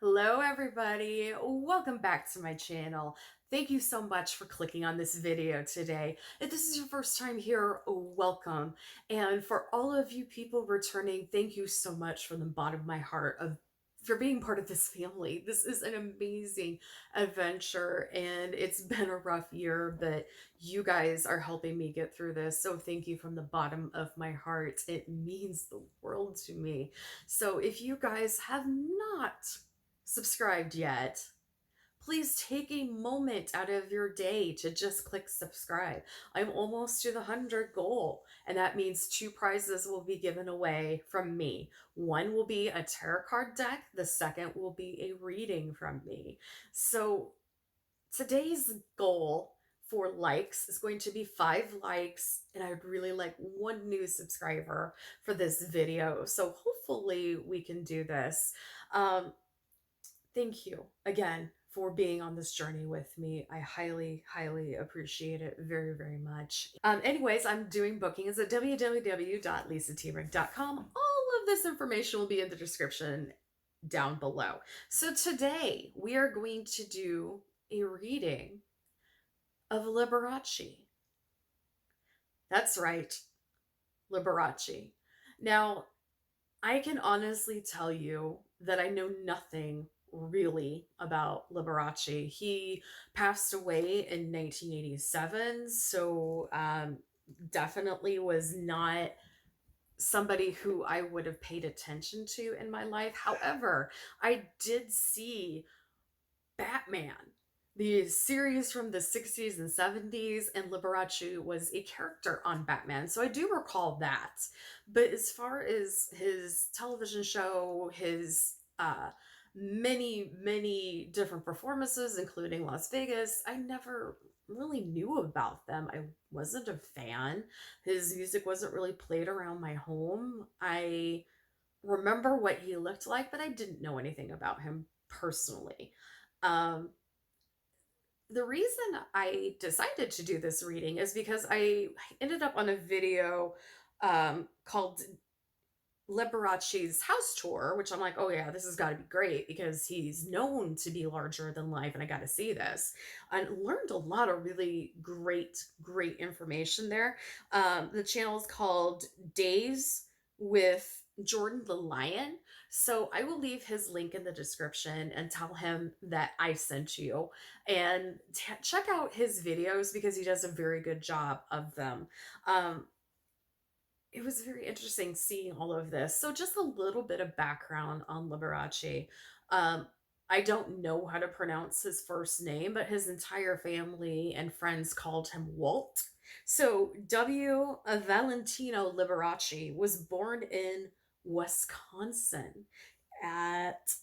Hello everybody, welcome back to my channel. Thank you so much for clicking on this video today. If this is your first time here, welcome. And for all of you people returning, thank you so much from the bottom of my heart for being part of this family. This is an amazing adventure and it's been a rough year, but you guys are helping me get through this. So thank you from the bottom of my heart. It means the world to me. So if you guys have not subscribed yet, please take a moment out of your day to just click subscribe. I'm almost to the 100 goal, and that means 2 prizes will be given away from me. One will be a tarot card deck, the second will be a reading from me. So today's goal for likes is going to be 5 likes, and I'd really like 1 new subscriber for this video. So hopefully we can do this. Thank you again for being on this journey with me. I highly, highly appreciate it very, very much. Anyways, I'm doing bookings at www.LisaTebrinke.com. All of this information will be in the description down below. So today we are going to do a reading of Liberace. That's right, Liberace. Now, I can honestly tell you that I know nothing really about Liberace. He passed away in 1987, so definitely was not somebody who I would have paid attention to in my life. However, I did see Batman, the series from the 60s and 70s, and Liberace was a character on Batman. So I do recall that. But as far as his television show, his many, many different performances, including Las Vegas, I never really knew about them. I wasn't a fan. His music wasn't really played around my home. I remember what he looked like, but I didn't know anything about him personally. Um, the reason I decided to do this reading is because I ended up on a video called Liberace's house tour, which I'm like, oh yeah, this has got to be great because he's known to be larger than life, and I got to see this. And learned a lot of really great, great information there. The channel is called Days with Jordan the Lion. So I will leave his link in the description and tell him that I sent you. And check out his videos because he does a very good job of them. It was very interesting seeing all of this. So just a little bit of background on Liberace. Um, I don't know how to pronounce his first name, but his entire family and friends called him Walt. So Valentino Liberace was born in Wisconsin at,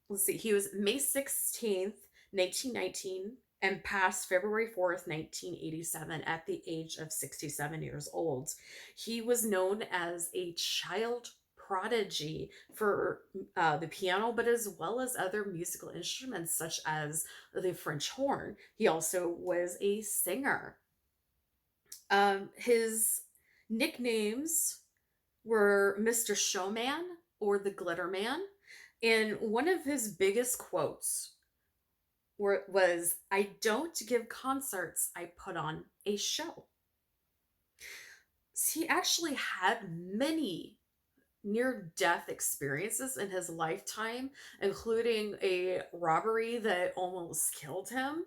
let's see, he was May 16th, 1919, and passed February 4th, 1987, at the age of 67 years old. He was known as a child prodigy for the piano, but as well as other musical instruments such as the French horn. He also was a singer. His nicknames were Mr. Showman or the Glitter Man. And one of his biggest quotes was, "I don't give concerts, I put on a show." So he actually had many near-death experiences in his lifetime, including a robbery that almost killed him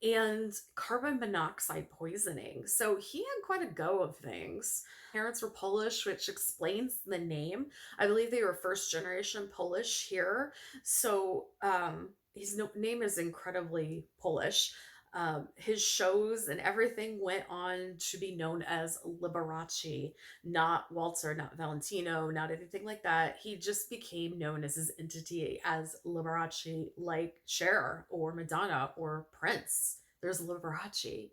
and carbon monoxide poisoning. So he had quite a go of things. Parents were Polish, which explains the name. I believe they were first generation Polish here. So his name is incredibly Polish. His shows and everything went on to be known as Liberace, not Walter, not Valentino, not anything like that. He just became known as his entity as Liberace, like Cher or Madonna or Prince. There's Liberace.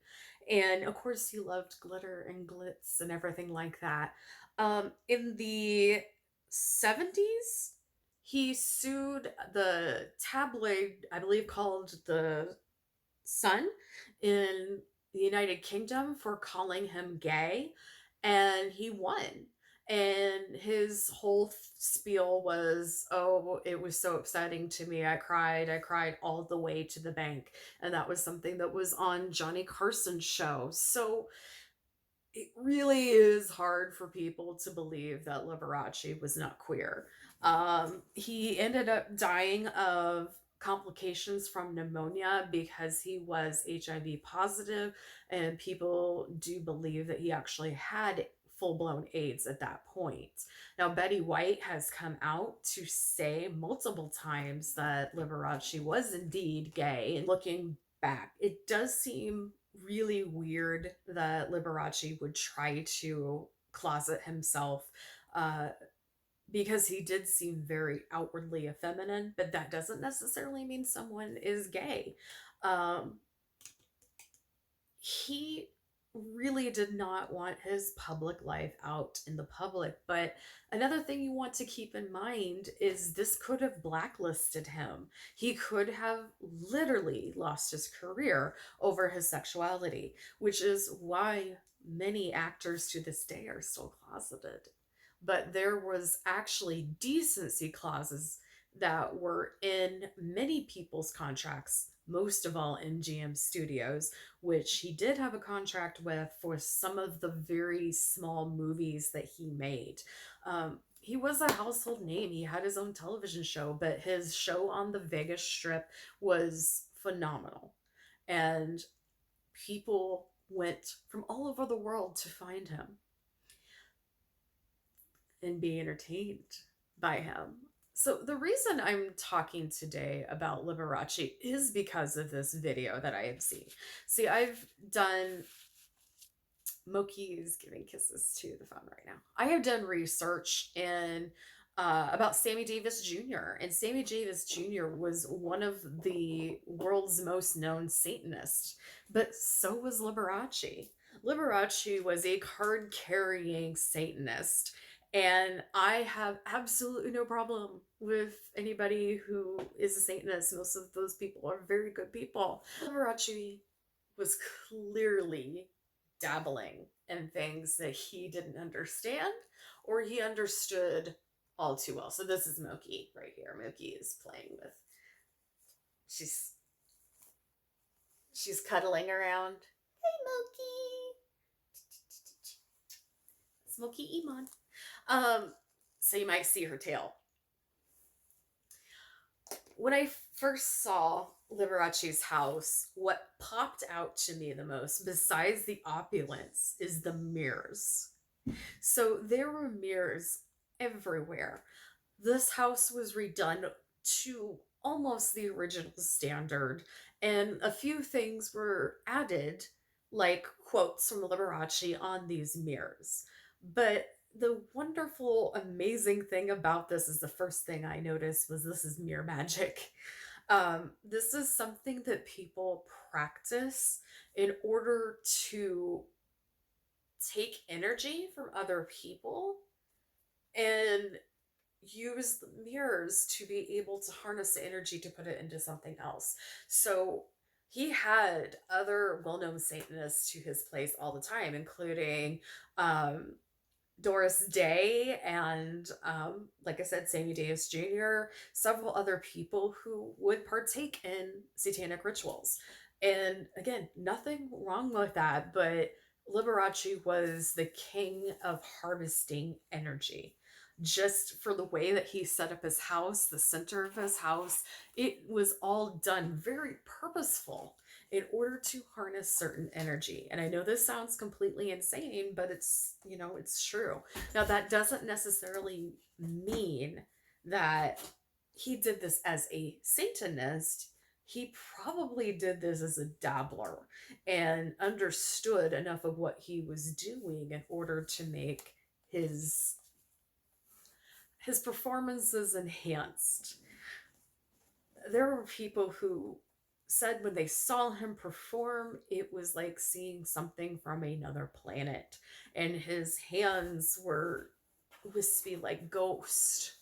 And of course, he loved glitter and glitz and everything like that. In the 70s, he sued the tabloid, I believe, called the Sun in the United Kingdom for calling him gay, and he won. And his whole spiel was, oh, it was so upsetting to me. I cried all the way to the bank. And that was something that was on Johnny Carson's show. So it really is hard for people to believe that Liberace was not queer. He ended up dying of complications from pneumonia because he was HIV positive, and people do believe that he actually had full blown AIDS at that point. Now, Betty White has come out to say multiple times that Liberace was indeed gay, and looking back, it does seem really weird that Liberace would try to closet himself, uh, because he did seem very outwardly effeminate, but that doesn't necessarily mean someone is gay. Um, he really did not want his public life out in the public. But another thing you want to keep in mind is this could have blacklisted him. He could have literally lost his career over his sexuality, which is why many actors to this day are still closeted. But there was actually decency clauses that were in many people's contracts, most of all in GM Studios, which he did have a contract with for some of the very small movies that he made. He was a household name. He had his own television show, but his show on the Vegas Strip was phenomenal. And people went from all over the world to find him and be entertained by him. So the reason I'm talking today about Liberace is because of this video that I have seen. See, I've done Moki is giving kisses to the phone right now. I have done research in about Sammy Davis Jr. And Sammy Davis Jr. was one of the world's most known Satanists, but so was Liberace. Liberace was a card carrying Satanist. And I have absolutely no problem with anybody who is a Satanist. Most of those people are very good people. Liberace was clearly dabbling in things that he didn't understand or he understood all too well. So this is Moki right here. Moki is playing with, she's she's cuddling around. Hey Moki. It's Moki Iman. So you might see her tail. When I first saw Liberace's house, what popped out to me the most, besides the opulence, is the mirrors. So there were mirrors everywhere. This house was redone to almost the original standard, and a few things were added, like quotes from Liberace on these mirrors. But the wonderful, amazing thing about this is the first thing I noticed was this is mirror magic. This is something that people practice in order to take energy from other people and use the mirrors to be able to harness the energy to put it into something else. So he had other well-known Satanists to his place all the time, including Doris Day and, like I said, Sammy Davis Jr., several other people who would partake in satanic rituals. And again, nothing wrong with that, but Liberace was the king of harvesting energy. Just for the way that he set up his house, the center of his house, it was all done very purposeful in order to harness certain energy. And I know this sounds completely insane, but it's, it's true. Now, that doesn't necessarily mean that he did this as a Satanist. He probably did this as a dabbler and understood enough of what he was doing in order to make his performances enhanced. There were people who said when they saw him perform, it was like seeing something from another planet, and his hands were wispy like ghost.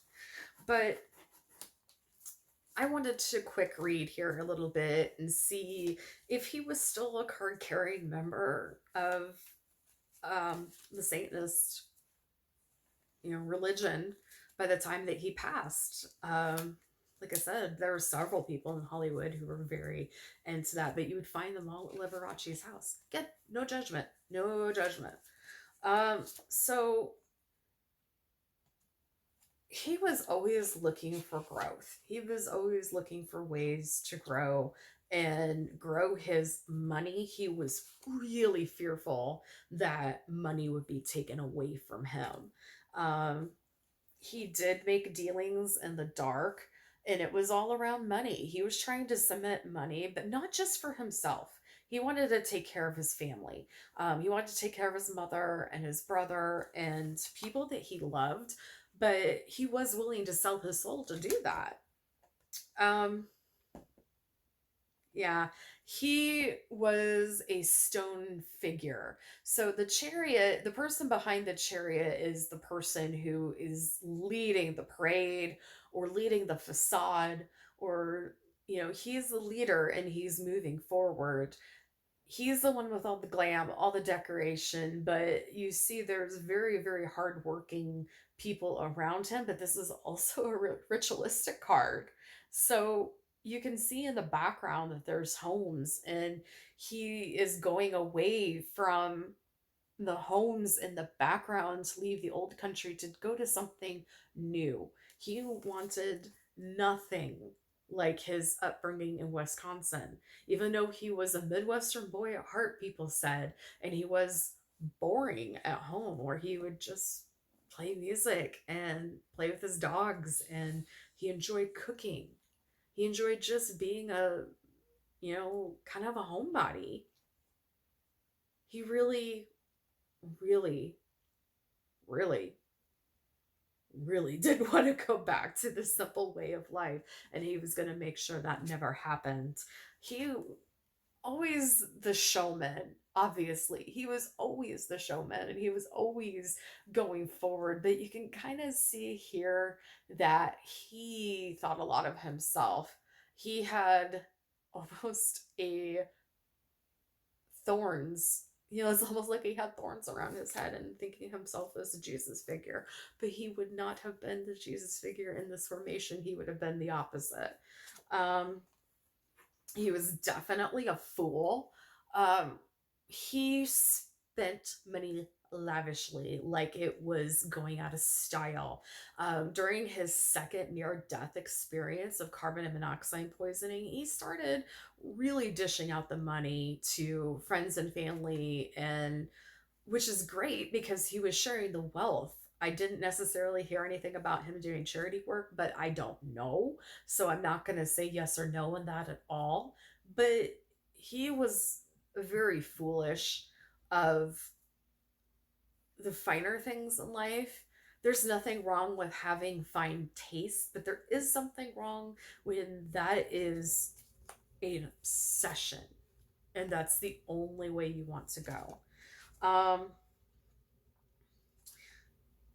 But I wanted to quick read here a little bit and see if he was still a card carrying member of the Satanist religion by the time that he passed. Like I said, there were several people in Hollywood who were very into that, but you would find them all at Liberace's house. Again, no judgment, no judgment. So he was always looking for growth. He was always looking for ways to grow and grow his money. He was really fearful that money would be taken away from him. Um, he did make dealings in the dark, and it was all around money. He was trying to cement money, but not just for himself. He wanted to take care of his family. He wanted to take care of his mother and his brother and people that he loved, but he was willing to sell his soul to do that. Um, yeah, he was a stone figure. So the chariot, the person behind the chariot is the person who is leading the parade or leading the facade, or, he's the leader and he's moving forward. He's the one with all the glam, all the decoration, but you see there's very, very hardworking people around him, but this is also a ritualistic card. So you can see in the background that there's homes, and he is going away from the homes in the background to leave the old country to go to something new. He wanted nothing like his upbringing in Wisconsin, even though he was a Midwestern boy at heart, people said, and he was boring at home where he would just play music and play with his dogs, and he enjoyed cooking. He enjoyed just being kind of a homebody. He really, really, really, really did want to go back to the simple way of life, and he was going to make sure that never happened. He always the showman, obviously. He was always the showman, and he was always going forward, but you can kind of see here that he thought a lot of himself. He had almost a thorns. It's almost like he had thorns around his head and thinking himself as a Jesus figure. But he would not have been the Jesus figure in this formation. He would have been the opposite. Um, he was definitely a fool. He spent money lavishly, like it was going out of style. During his second near death experience of carbon monoxide poisoning, he started really dishing out the money to friends and family, and which is great because he was sharing the wealth. I didn't necessarily hear anything about him doing charity work, but I don't know. So I'm not going to say yes or no on that at all. But he was very foolish of the finer things in life. There's nothing wrong with having fine taste, but there is something wrong when that is an obsession. And that's the only way you want to go. Um,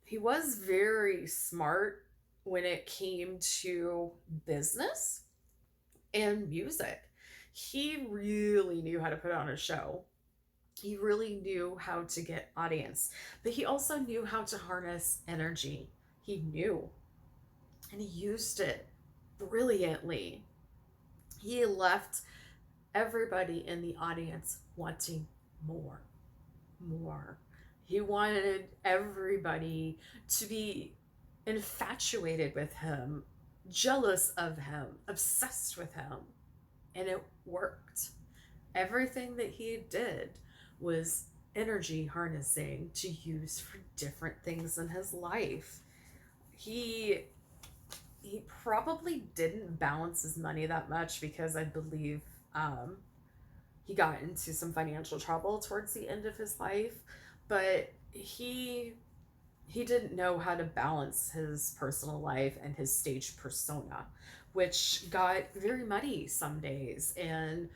he was very smart when it came to business and music. He really knew how to put on a show. He really knew how to get audience, but he also knew how to harness energy. He knew, and he used it brilliantly. He left everybody in the audience wanting more, more. He wanted everybody to be infatuated with him, jealous of him, obsessed with him. And it worked. Everything that he did was energy harnessing to use for different things in his life. He probably didn't balance his money that much because I believe he got into some financial trouble towards the end of his life, but he didn't know how to balance his personal life and his stage persona, which got very muddy some days, and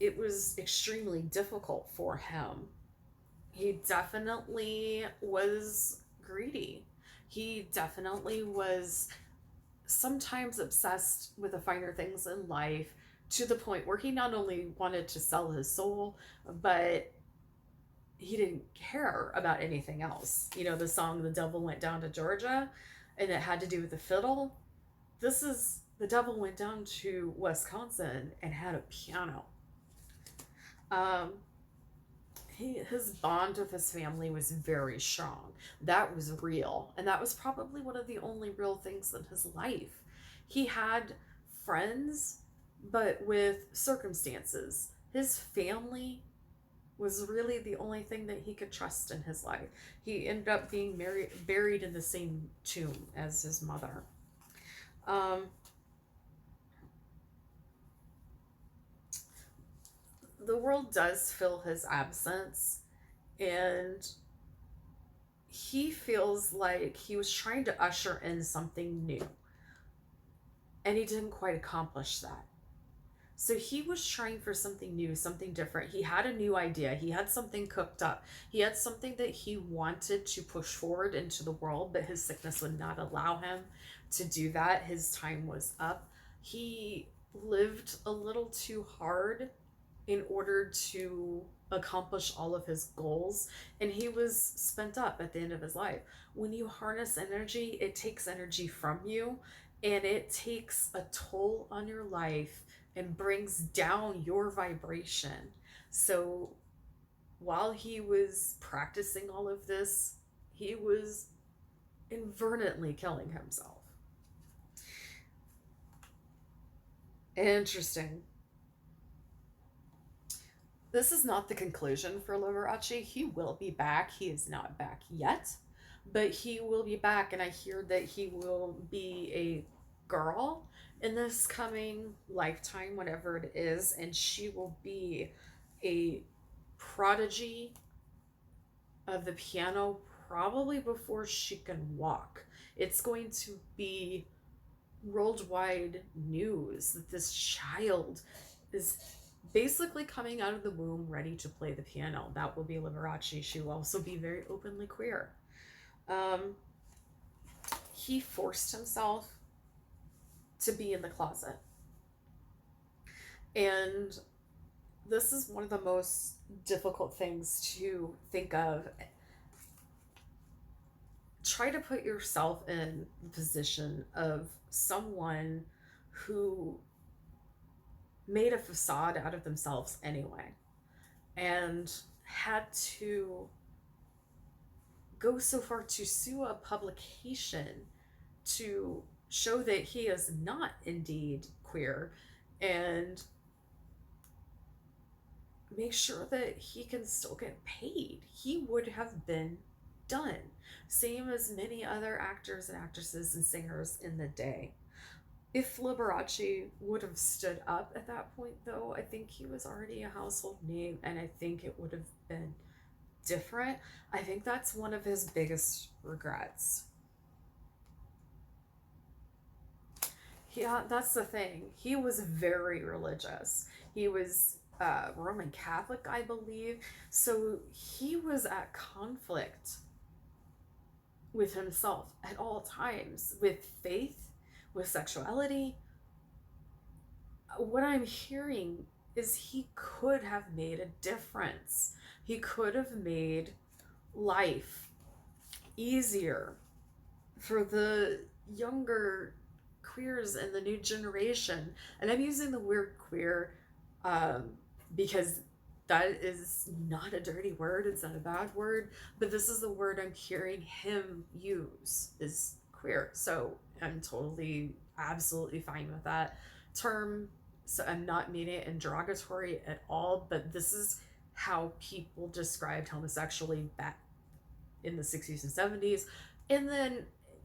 it was extremely difficult for him. He definitely was greedy. He definitely was sometimes obsessed with the finer things in life, to the point where he not only wanted to sell his soul, but he didn't care about anything else. You know, the song "The Devil Went Down to Georgia," and it had to do with the fiddle. This is "The Devil Went Down to Wisconsin and had a piano." Um, his bond with his family was very strong. That was real, and that was probably one of the only real things in his life. He had friends, but with circumstances. His family was really the only thing that he could trust in his life. He ended up being buried in the same tomb as his mother. Um, the world does feel his absence, and he feels like he was trying to usher in something new, and he didn't quite accomplish that. So he was trying for something new, something different. He had a new idea. He had something cooked up. He had something that he wanted to push forward into the world, but his sickness would not allow him to do that. His time was up. He lived a little too hard in order to accomplish all of his goals, and he was spent up at the end of his life. When you harness energy, it takes energy from you, and it takes a toll on your life and brings down your vibration. So while he was practicing all of this, he was inadvertently killing himself. Interesting. This is not the conclusion for Liberace. He will be back. He is not back yet, but he will be back, and I hear that he will be a girl in this coming lifetime, whatever it is, and she will be a prodigy of the piano probably before she can walk. It's going to be worldwide news that this child is basically coming out of the womb ready to play the piano. That will be Liberace. She will also be very openly queer. Um, he forced himself to be in the closet. And this is one of the most difficult things to think of. Try to put yourself in the position of someone who made a facade out of themselves anyway and had to go so far to sue a publication to show that he is not indeed queer and make sure that he can still get paid. He would have been done. Same as many other actors and actresses and singers in the day. If Liberace would have stood up at that point, though, I think he was already a household name, and I think it would have been different. I think that's one of his biggest regrets. Yeah, that's the thing. He was very religious. He was Roman Catholic, I believe. So he was at conflict with himself at all times, with faith, with sexuality. What I'm hearing is he could have made a difference. He could have made life easier for the younger queers and the new generation. And I'm using the word queer because that is not a dirty word. It's not a bad word, but this is the word I'm hearing him use, is queer. So I'm totally, absolutely fine with that term. So I'm not meaning it in derogatory at all, but this is how people described homosexuality back in the 60s and 70s. And then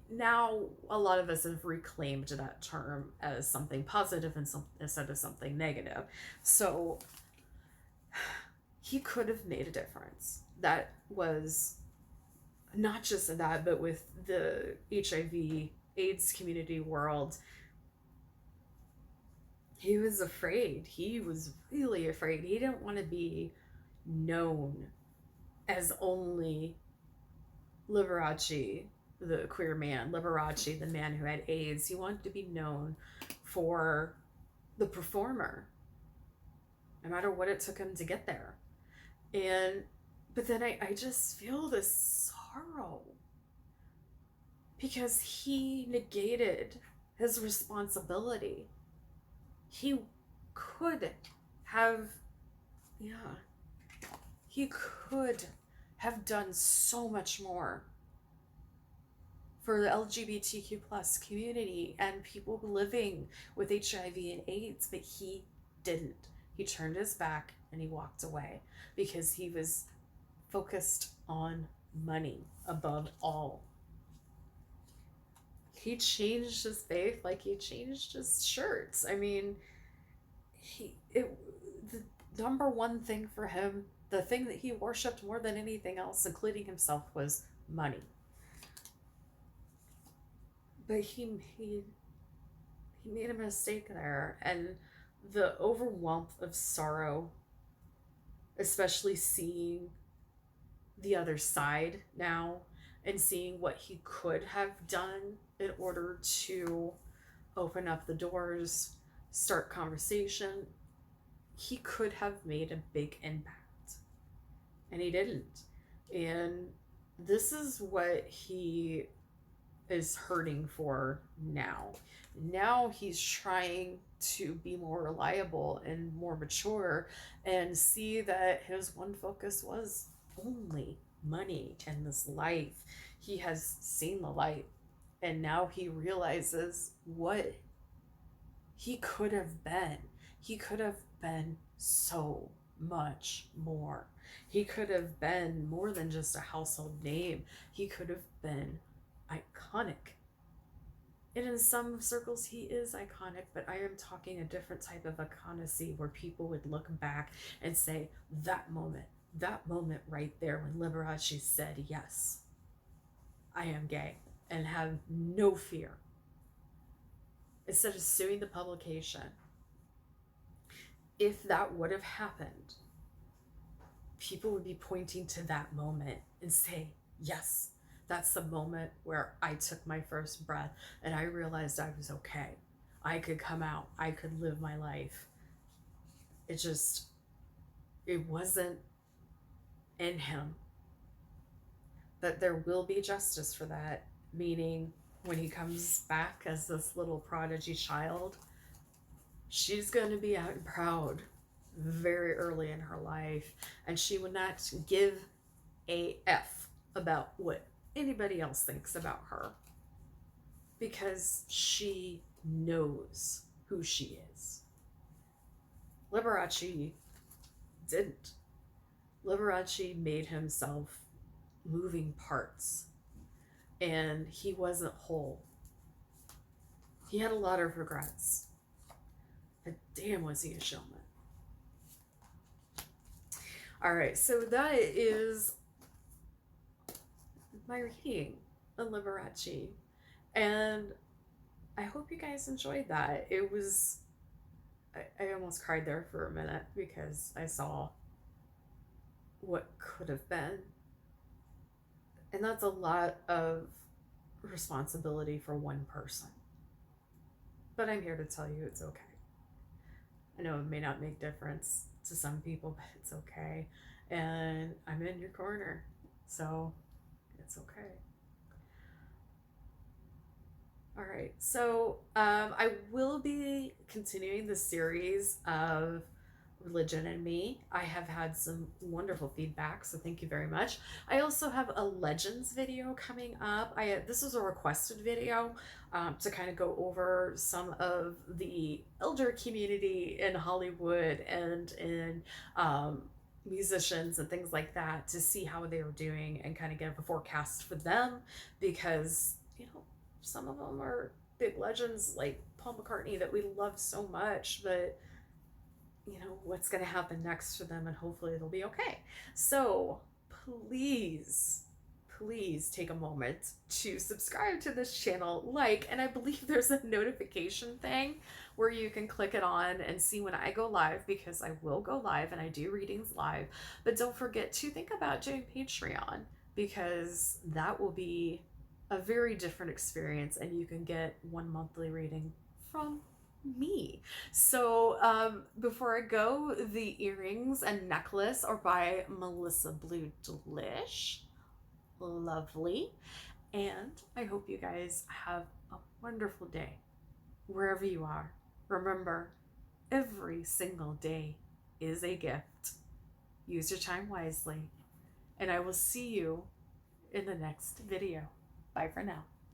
now a lot of us have reclaimed that term as something positive and instead of something negative. So he could have made a difference. That was not just in that, but with the HIV AIDS community world. He was afraid. He was really afraid. He didn't want to be known as only Liberace, the queer man, Liberace, the man who had AIDS. He wanted to be known for the performer, no matter what it took him to get there. And But then I just feel this sorrow because he negated his responsibility. He could have, yeah, he could have done so much more for the LGBTQ plus community and people living with HIV and AIDS, but he didn't. He turned his back and he walked away because he was focused on money above all. He changed his faith like he changed his shirts. I mean, the number one thing for him, the thing that he worshipped more than anything else, including himself, was money. But he made a mistake there, and the overwhelm of sorrow, especially seeing the other side now and seeing what he could have done in order to open up the doors, start conversation. He could have made a big impact, and he didn't. And this is what he is hurting for now. Now he's trying to be more reliable and more mature and see that his one focus was only money and this life. He has seen the light, and now he realizes what he could have been. He could have been so much more. He could have been more than just a household name. He could have been iconic. And in some circles, he is iconic, but I am talking a different type of iconicity where people would look back and say, that moment right there when Liberace said, yes, I am gay, and have no fear. Instead of suing the publication, if that would have happened, people would be pointing to that moment and say, yes, that's the moment where I took my first breath and I realized I was okay. I could come out. I could live my life. It wasn't in him. But there will be justice for that, meaning when he comes back as this little prodigy child, she's going to be out and proud very early in her life, and she would not give a F about what anybody else thinks about her because she knows who she is. Liberace didn't. Liberace made himself moving parts, and he wasn't whole. He had a lot of regrets, but damn was he a showman. All right, so that is my reading on Liberace, and I hope you guys enjoyed that. It was, I almost cried there for a minute because I saw what could have been, and that's a lot of responsibility for one person, but I'm here to tell you it's okay. I know it may not make difference to some people, but it's okay, and I'm in your corner, so it's okay. All right, so I will be continuing the series of Religion and Me. I have had some wonderful feedback, so thank you very much. I also have a Legends video coming up. This was a requested video to kind of go over some of the elder community in Hollywood and in musicians and things like that, to see how they were doing and kind of get a forecast for them, because some of them are big legends like Paul McCartney that we love so much, but what's going to happen next for them, and hopefully it'll be okay. So please take a moment to subscribe to this channel, and I believe there's a notification thing where you can click it on and see when I go live, because I will go live and I do readings live. But don't forget to think about doing Patreon, because that will be a very different experience, and you can get one monthly reading from me. So before I go, the earrings and necklace are by Melissa Blue Delish. Lovely. And I hope you guys have a wonderful day wherever you are. Remember, every single day is a gift. Use your time wisely. And I will see you in the next video. Bye for now.